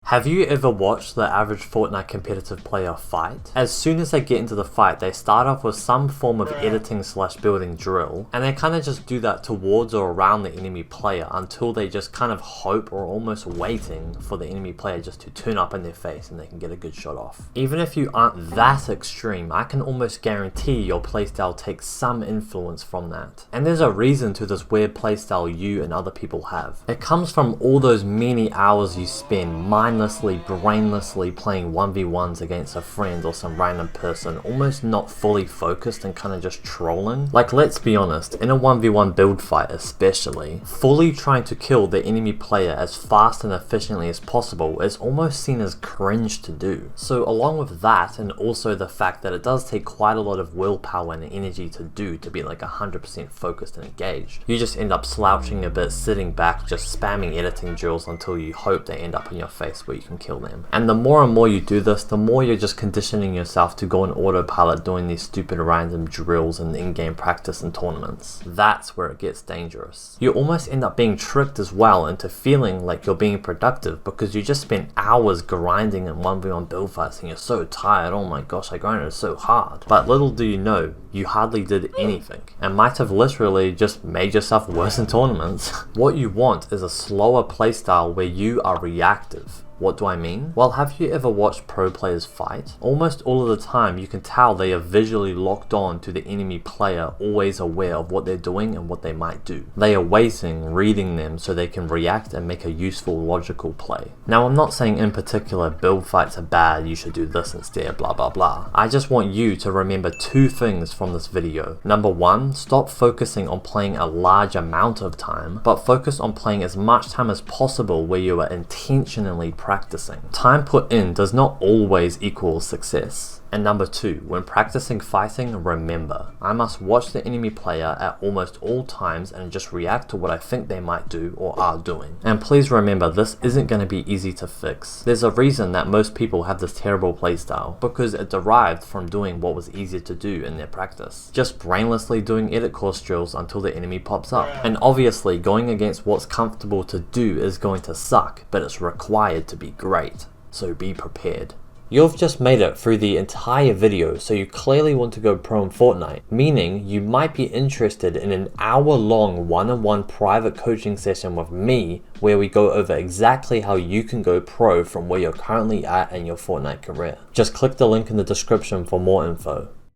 Have you ever watched the average Fortnite competitive player fight? As soon as they get into the fight, they start off with some form of editing / building drill, and they kind of just do that towards or around the enemy player until they just kind of hope or almost waiting for the enemy player just to turn up in their face and they can get a good shot off. Even if you aren't that extreme, I can almost guarantee your playstyle takes some influence from that. And there's a reason to this weird playstyle you and other people have. It comes from all those many hours you spend brainlessly playing 1v1s against a friend or some random person, almost not fully focused and kind of just trolling. Like, let's be honest, in a 1v1 build fight especially, fully trying to kill the enemy player as fast and efficiently as possible is almost seen as cringe to do. So along with that, and also the fact that it does take quite a lot of willpower and energy to do to be like 100% focused and engaged, you just end up slouching a bit, sitting back, just spamming editing drills until you hope they end up in your face where you can kill them. And the more and more you do this, the more you're just conditioning yourself to go on autopilot doing these stupid random drills and in-game practice and tournaments. That's where it gets dangerous. You almost end up being tricked as well into feeling like you're being productive because you just spent hours grinding in 1v1 build fights and you're so tired. Oh my gosh, I grinded so hard. But little do you know, you hardly did anything and might have literally just made yourself worse in tournaments. What you want is a slower playstyle where you are reactive. What do I mean? Well, have you ever watched pro players fight? Almost all of the time you can tell they are visually locked on to the enemy player, always aware of what they're doing and what they might do. They are waiting, reading them so they can react and make a useful logical play. Now, I'm not saying in particular build fights are bad, you should do this instead, blah blah blah. I just want you to remember two things from this video. Number one, stop focusing on playing a large amount of time, but focus on playing as much time as possible where you are intentionally practicing. Time put in does not always equal success. And number two, when practicing fighting, remember, I must watch the enemy player at almost all times and just react to what I think they might do or are doing. And please remember, this isn't going to be easy to fix. There's a reason that most people have this terrible playstyle, because it derived from doing what was easier to do in their practice. Just brainlessly doing edit course drills until the enemy pops up. And obviously, going against what's comfortable to do is going to suck, but it's required to be great. So be prepared. You've just made it through the entire video, so you clearly want to go pro in Fortnite, meaning you might be interested in an hour-long one-on-one private coaching session with me where we go over exactly how you can go pro from where you're currently at in your Fortnite career. Just click the link in the description for more info.